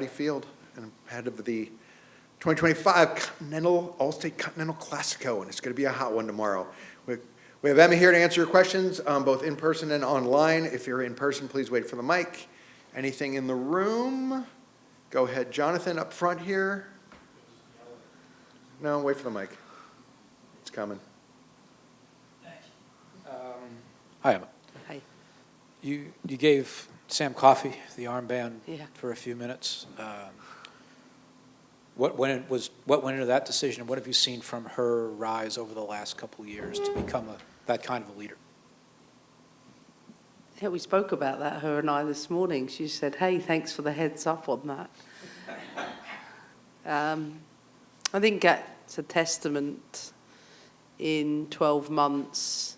Audi Field and ahead of the 2025 Continental, All-State Continental Classico, and it's going to be a hot one tomorrow. We have Emma here to answer your questions, both in person and online. If you're in person, please wait for the mic. Anything in the room? Go ahead, Jonathan, up front here. No, wait for the mic. It's coming. Hi, Emma. Hi. You gave Sam Coffey the armband for a few minutes. What went into that decision, and what have you seen from her rise over the last couple of years to become that kind of a leader? Yeah, we spoke about that, her and I, this morning. She said, hey, thanks for the heads up on that. I think it's a testament in 12 months,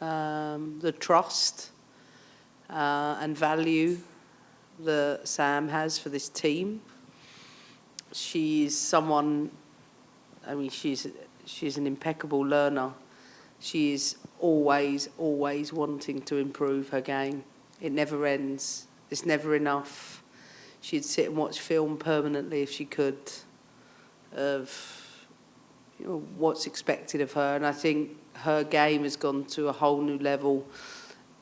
the trust and value that Sam has for this team. She's someone, I mean, she's an impeccable learner. She's always wanting to improve her game. It never ends. It's never enough. She'd sit and watch film permanently if she could of what's expected of her. And I think her game has gone to a whole new level.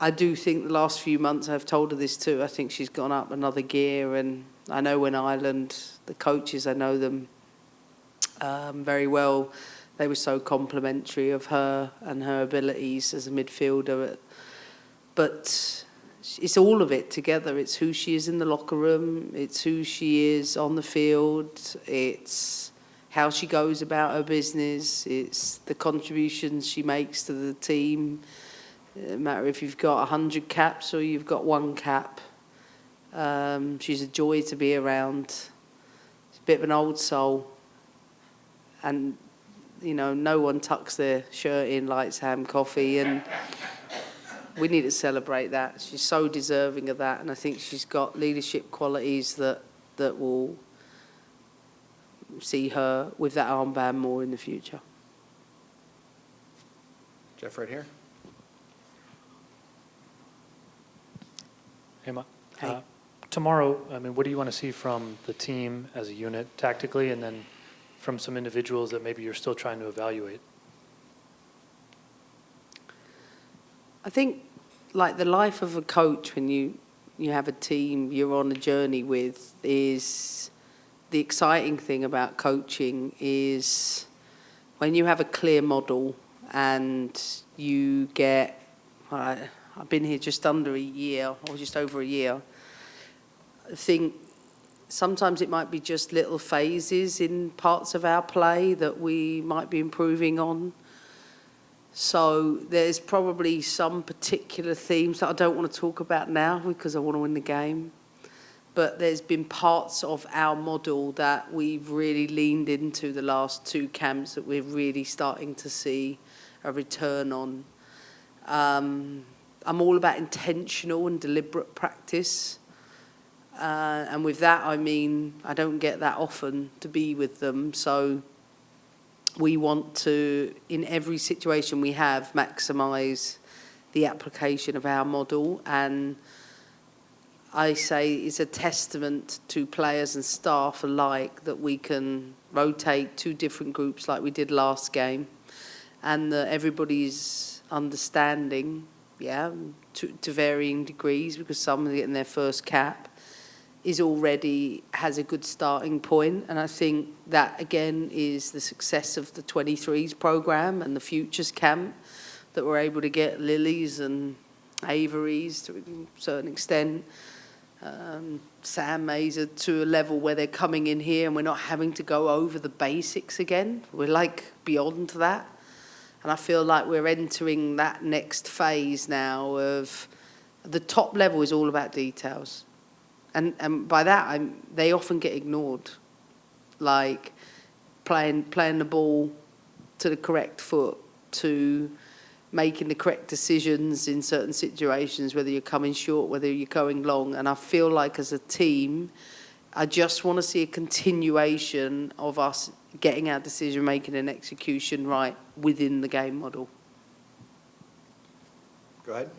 I do think the last few months, I've told her this too, I think she's gone up another gear. And I know in Ireland, the coaches, I know them very well. They were so complimentary of her and her abilities as a midfielder. But it's all of it together. It's who she is in the locker room. It's who she is on the field. It's how she goes about her business. It's the contributions she makes to the team. It doesn't matter if you've got 100 caps or you've got 1 cap. She's a joy to be around. She's a bit of an old soul. And no one tucks their shirt in like Sam Coffey, and we need to celebrate that. She's so deserving of that, and I think she's got leadership qualities that will see her with that armband more in the future. Jeff, right here. Emma. Hey. Tomorrow, I mean, what do you want to see from the team as a unit tactically, and then from some individuals that maybe you're still trying to evaluate? I think, like, the life of a coach when you have a team you're on a journey with, is the exciting thing about coaching is when you have a clear model and you get, I've been here just under a year, or just over a year. I think sometimes it might be just little phases in parts of our play that we might be improving on. So there's probably some particular themes that I don't want to talk about now because I want to win the game. But there's been parts of our model that we've really leaned into the last 2 camps that we're really starting to see a return on. I'm all about intentional and deliberate practice. And with that, I mean, I don't get that often to be with them. So we want to, in every situation we have, maximise the application of our model. And I say it's a testament to players and staff alike that we can rotate 2 different groups like we did last game. And that everybody's understanding, to varying degrees, because some are getting their first cap, has a good starting point. And I think that, again, is the success of the 23s programme and the Futures camp, that we're able to get Lilies and Averys to a certain extent, Sam Mays to a level where they're coming in here and we're not having to go over the basics again. We're like beyond that. And I feel like we're entering that next phase now of the top level is all about details. And by that, they often get ignored, like playing the ball to the correct foot, to making the correct decisions in certain situations, whether you're coming short, whether you're going long. And I feel like as a team, I just want to see a continuation of us getting our decision-making and execution right within the game model. Go ahead.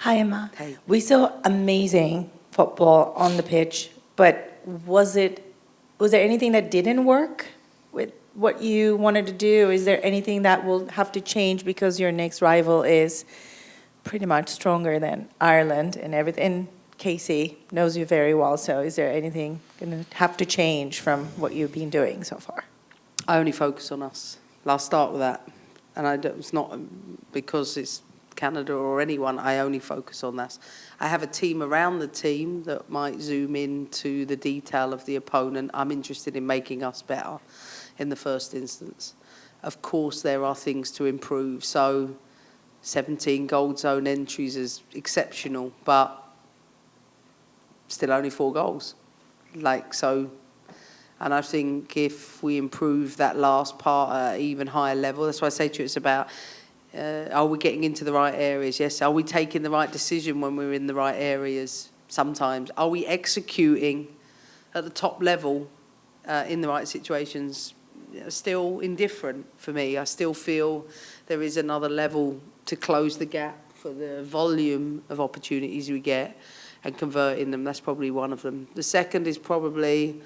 Hi, Emma. Hey. We saw amazing football on the pitch, but was there anything that didn't work with what you wanted to do? Is there anything that will have to change because your next rival is pretty much stronger than Ireland and everything? And Casey knows you very well, so is there anything going to have to change from what you've been doing so far? I only focus on us. I'll start with that. And it's not because it's Canada or anyone, I only focus on that. I have a team around the team that might zoom into the detail of the opponent. I'm interested in making us better in the first instance. Of course, there are things to improve. So 17 gold zone entries is exceptional, but still only 4 goals. And I think if we improve that last part at an even higher level, that's why I say to you it's about, are we getting into the right areas? Yes. Are we taking the right decision when we're in the right areas? Sometimes. Are we executing at the top level in the right situations? Still indifferent for me. I still feel there is another level to close the gap for the volume of opportunities we get and converting them. That's probably one of them. The second is probably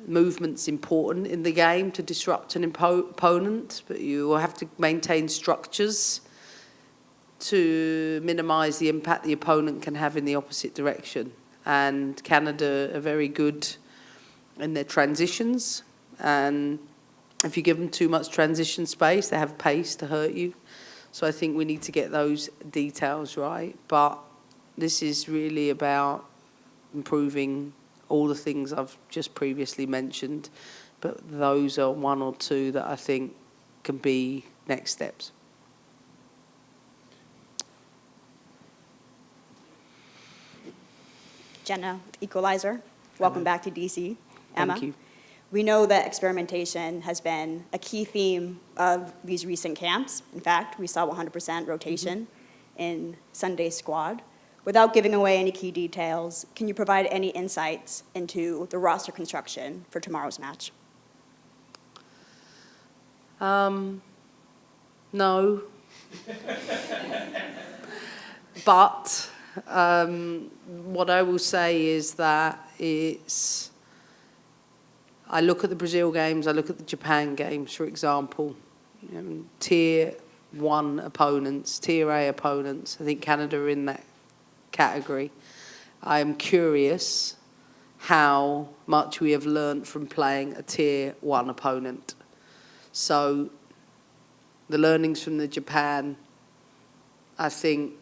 movement's important in the game to disrupt an opponent, but you will have to maintain structures to minimise the impact the opponent can have in the opposite direction. And Canada are very good in their transitions, and if you give them too much transition space, they have pace to hurt you. So I think we need to get those details right. But this is really about improving all the things I've just previously mentioned, but those are 1 or 2 that I think can be next steps. Jenna, Equalizer. Welcome back to DC. Emma. Thank you. We know that experimentation has been a key theme of these recent camps. In fact, we saw 100% rotation in Sunday's squad. Without giving away any key details, can you provide any insights into the roster construction for tomorrow's match? No. But what I will say is that I look at the Brazil games, I look at the Japan games, for example, tier 1 opponents, tier A opponents. I think Canada are in that category. I am curious how much we have learnt from playing a tier 1 opponent. So the learnings from the Japan, I think,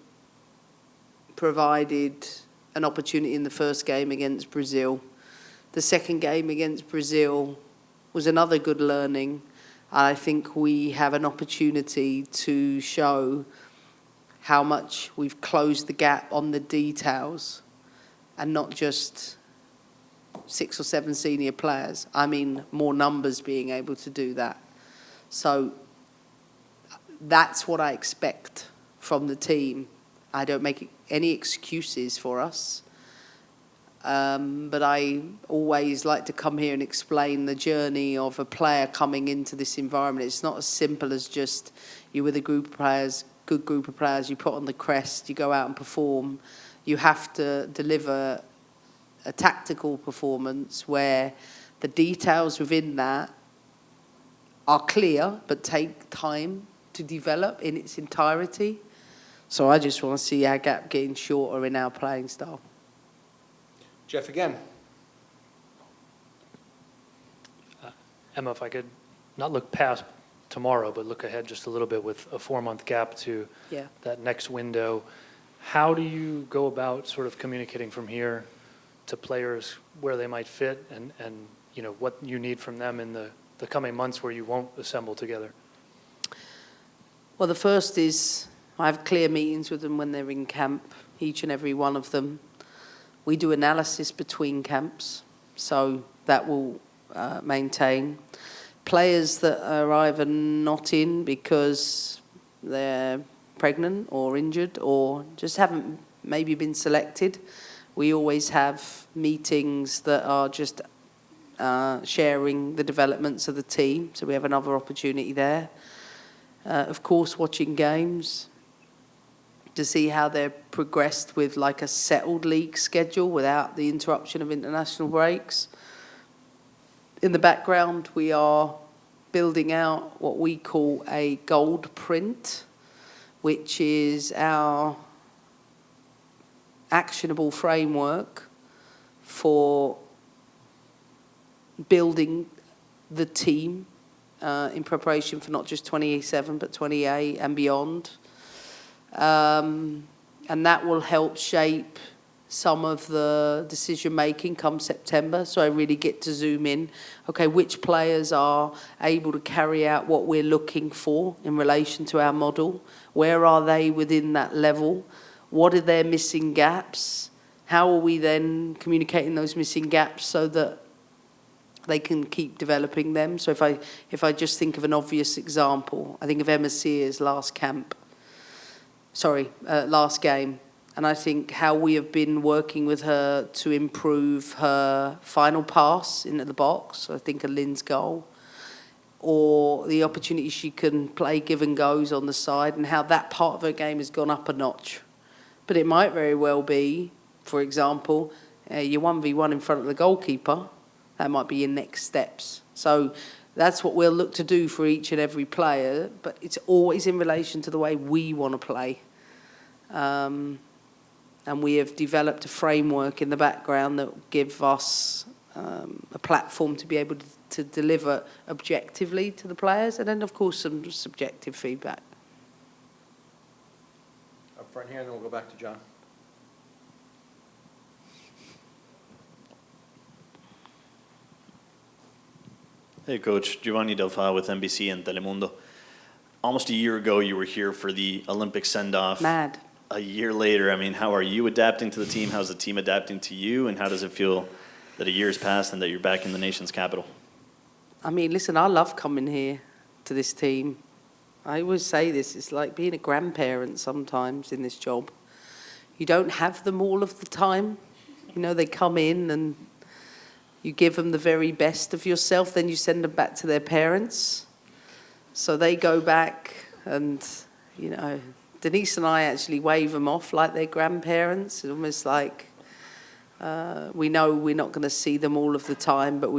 provided an opportunity in the first game against Brazil. The second game against Brazil was another good learning. I think we have an opportunity to show how much we've closed the gap on the details and not just 6 or 7 senior players. I mean, more numbers being able to do that. So that's what I expect from the team. I don't make any excuses for us. But I always like to come here and explain the journey of a player coming into this environment. It's not as simple as just you're with a group of players, good group of players, you put on the crest, you go out and perform. You have to deliver a tactical performance where the details within that are clear but take time to develop in its entirety. So I just want to see our gap getting shorter in our playing style. Jeff again. Emma, if I could not look past tomorrow, but look ahead just a little bit with a 4-month gap to that next window. How do you go about sort of communicating from here to players where they might fit and you know, what you need from them in the coming months where you won't assemble together? Well, the first is I have clear meetings with them when they're in camp, each and every one of them. We do analysis between camps, so that will maintain. Players that are either not in because they're pregnant or injured or just haven't maybe been selected, we always have meetings that are just sharing the developments of the team, so we have another opportunity there. Of course, watching games. to see how they're progressed with like a settled league schedule without the interruption of international breaks. In the background, we are building out what we call a gold print, which is our actionable framework for building the team in preparation for not just 27 but 28 and beyond. And that will help shape some of the decision making come September. So I really get to zoom in. Okay, which players are able to carry out what we're looking for in relation to our model? Where are they within that level? What are their missing gaps? How are we then communicating those missing gaps so that they can keep developing them? So if I just think of an obvious example, I think of Emma Sears' last game. And I think how we have been working with her to improve her final pass into the box, I think of Lynn's goal, or the opportunity she can play give and goes on the side, and how that part of her game has gone up a notch. But it might very well be, for example, you're 1v1 in front of the goalkeeper. That might be your next steps. So that's what we'll look to do for each and every player, but it's always in relation to the way we want to play. And we have developed a framework in the background that will give us a platform to be able to deliver objectively to the players, and then, of course, some subjective feedback. Up front here, and then we'll go back to John. Hey, Coach. Giovanni Delfa with NBC and Telemundo. Almost a year ago, you were here for the Olympic send-off. Mad. A year later, I mean, how are you adapting to the team? How's the team adapting to you? And how does it feel that a year has passed and that you're back in the nation's capital? I mean, listen, I love coming here to this team. I always say this, it's like being a grandparent sometimes in this job. You don't have them all of the time. You know, they come in and you give them the very best of yourself, then you send them back to their parents. So they go back and, you know, Denise and I actually wave them off like they're grandparents. It's almost like we know we're not going to see them all of the time, but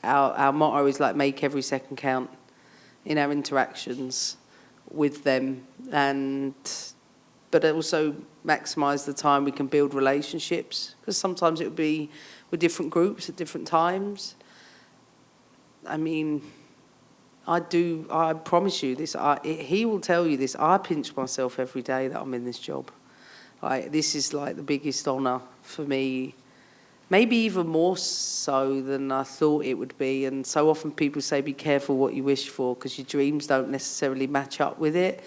our motto is like make every second count in our interactions with them, but also maximise the time we can build relationships, because sometimes it would be with different groups at different times. I mean, I promise you this, he will tell you this, I pinch myself every day that I'm in this job. Like, this is like the biggest honour for me, maybe even more so than I thought it would be. And so often people say, be careful what you wish for, because your dreams don't necessarily match up with it.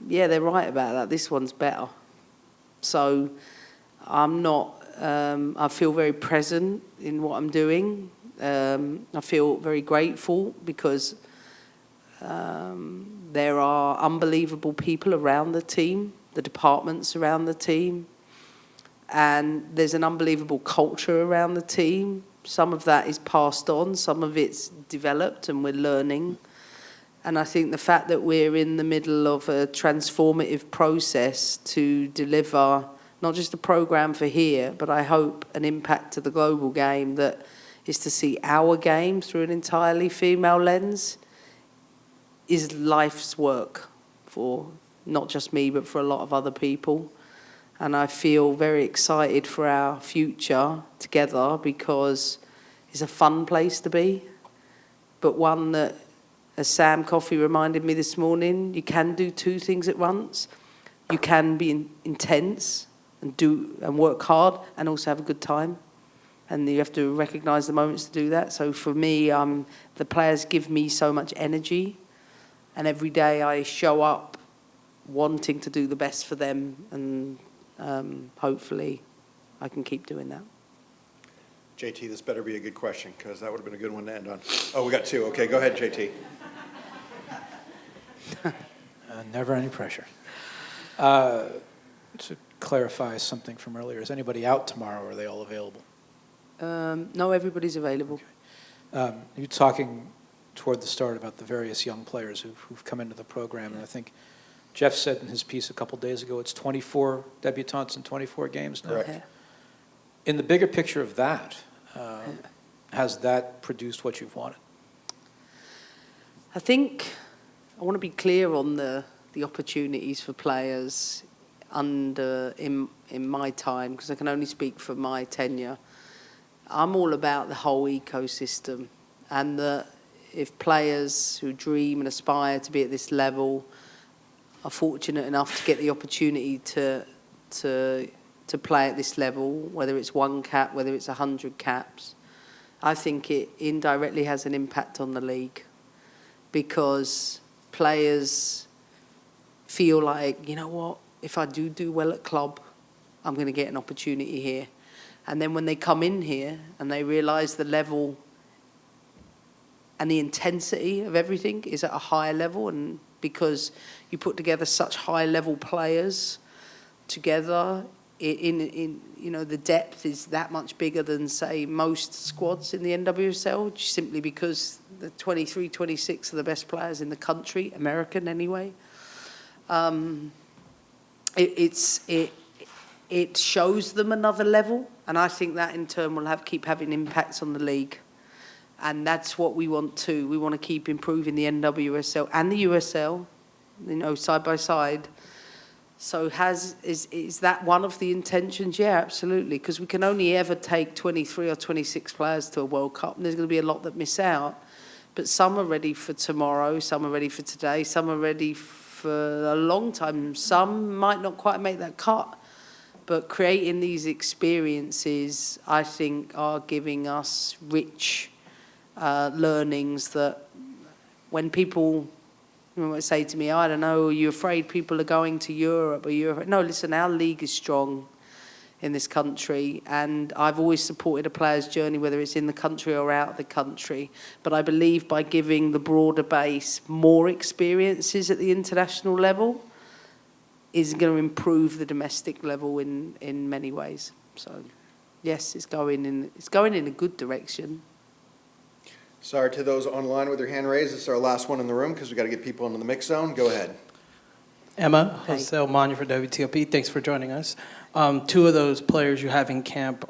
Yeah, they're right about that. This one's better. So I feel very present in what I'm doing. I feel very grateful because there are unbelievable people around the team, the departments around the team, and there's an unbelievable culture around the team. Some of that is passed on, some of it's developed, and we're learning. And I think the fact that we're in the middle of a transformative process to deliver not just a program for here, but I hope an impact to the global game that is to see our game through an entirely female lens, is life's work for not just me, but for a lot of other people. And I feel very excited for our future together, because it's a fun place to be, but one that, as Sam Coffey reminded me this morning, you can do two things at once. You can be intense and work hard and also have a good time. And you have to recognise the moments to do that. So for me, the players give me so much energy, and every day I show up wanting to do the best for them, and hopefully I can keep doing that. JT, this better be a good question, because that would have been a good one to end on. Oh, we got two. Okay, go ahead, JT. Never any pressure. To clarify something from earlier, is anybody out tomorrow, or are they all available? No, everybody's available. You're talking toward the start about the various young players who've come into the program, and I think Jeff said in his piece a couple days ago, it's 24 debutantes in 24 games now. Correct. Yeah. In the bigger picture of that, has that produced what you've wanted? I think I want to be clear on the opportunities for players in my time, because I can only speak for my tenure. I'm all about the whole ecosystem, and that if players who dream and aspire to be at this level are fortunate enough to get the opportunity to play at this level, whether it's 1 cap, whether it's 100 caps, I think it indirectly has an impact on the league, because players feel like, you know what, if I do well at club, I'm going to get an opportunity here. And then when they come in here and they realise the level and the intensity of everything is at a higher level, and because you put together such high-level players together, in you know, the depth is that much bigger than, say, most squads in the NWSL, simply because the 23, 26 are the best players in the country, American anyway. It shows them another level, and I think that in turn will keep having impacts on the league. And that's what we want too. We want to keep improving the NWSL and the USL, you know, side by side. So is that one of the intentions? Yeah, absolutely, because we can only ever take 23 or 26 players to a World Cup, and there's going to be a lot that miss out. But some are ready for tomorrow, some are ready for today, some are ready for a long time. Some might not quite make that cut. But creating these experiences, I think, are giving us rich learnings that when people say to me, I don't know, are you afraid people are going to Europe? No, listen, our league is strong in this country, and I've always supported a player's journey, whether it's in the country or out of the country. But I believe by giving the broader base more experiences at the international level is going to improve the domestic level in many ways. So, yes, it's going in a good direction. Sorry to those online with their hand raised. This is our last one in the room because we've got to get people into the mix zone. Go ahead. Emma, Hey. Jose Manya for WTOP. Thanks for joining us. 2 of those players you have in camp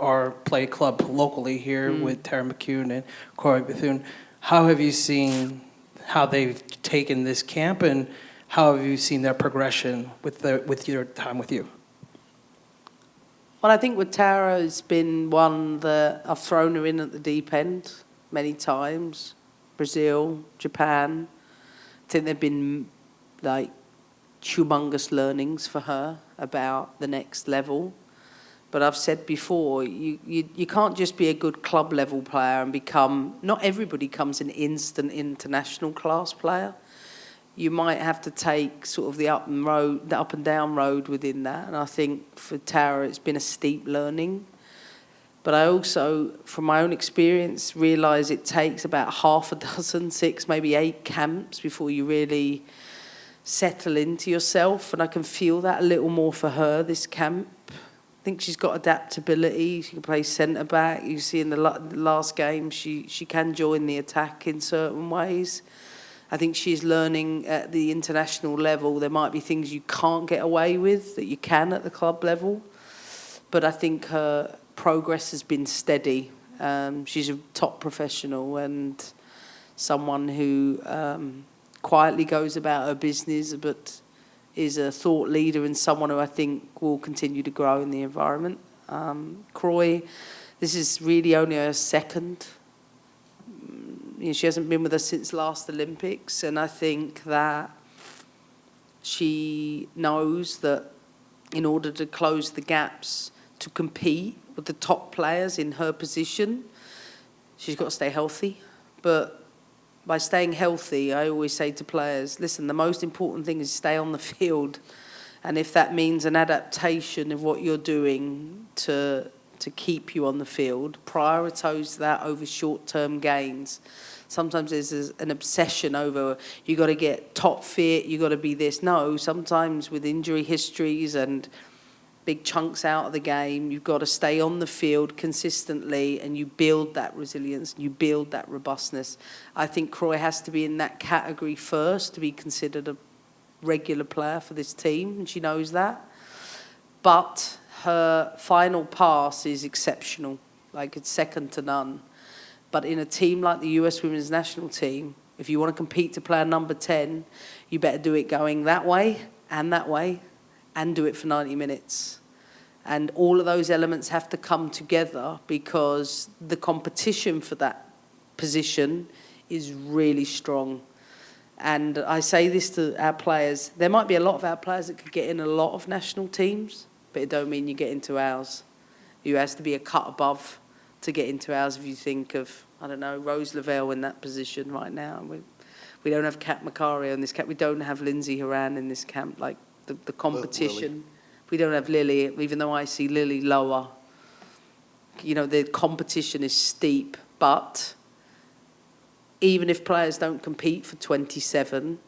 play club locally here with Tara McHune and Corey Bethune. How have you seen how they've taken this camp, and how have you seen their progression with your time with you? Well, I think with Tara, it's been one that I've thrown her in at the deep end many times. Brazil, Japan. I think there've been like humongous learnings for her about the next level. But I've said before, you can't just be a good club level player and not everybody becomes an instant international class player. You might have to take sort of the up and down road within that. And I think for Tara, it's been a steep learning. But I also, from my own experience, realise it takes about half a dozen, 6, maybe 8 camps before you really settle into yourself. And I can feel that a little more for her this camp. I think she's got adaptability. She can play centre-back. You see in the last game, she can join the attack in certain ways. I think she's learning at the international level. There might be things you can't get away with that you can at the club level. But I think her progress has been steady. She's a top professional and someone who quietly goes about her business, but is a thought leader and someone who I think will continue to grow in the environment. Croy, this is really only her second. She hasn't been with us since last Olympics, and I think that she knows that in order to close the gaps to compete with the top players in her position, she's got to stay healthy. But by staying healthy, I always say to players, listen, the most important thing is stay on the field. And if that means an adaptation of what you're doing to keep you on the field, prioritise that over short-term gains. Sometimes there's an obsession over, you got to get top fit, you got to be this. No, sometimes with injury histories and big chunks out of the game, you've got to stay on the field consistently, and you build that resilience, you build that robustness. I think Croy has to be in that category first to be considered regular player for this team, and she knows that. But her final pass is exceptional, like it's second to none. But in a team like the US Women's National Team, if you want to compete to player number 10, you better do it going that way, and do it for 90 minutes. And all of those elements have to come together because the competition for that position is really strong. And I say this to our players, there might be a lot of our players that could get in a lot of national teams, but it don't mean you get into ours. You has to be a cut above to get into ours. If you think of, I don't know, Rose Lavelle in that position right now. We don't have Kat Macario in this camp. We don't have Lindsay Horan in this camp. Like the competition. We don't have Lily, even though I see Lily lower. You know, the competition is steep, but even if players don't compete for 27,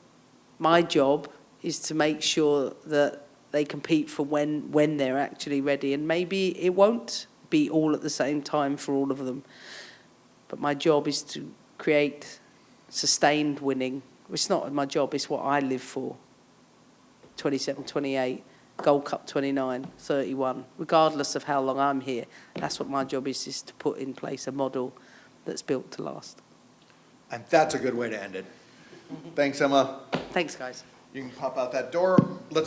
my job is to make sure that they compete for when they're actually ready. And maybe it won't be all at the same time for all of them. But my job is to create sustained winning. It's not my job, it's what I live for. 27, 28, Gold Cup 29, 31. Regardless of how long I'm here, that's what my job is to put in place a model that's built to last. And that's a good way to end it. Thanks, Emma. Thanks, guys. You can pop out that door. Let's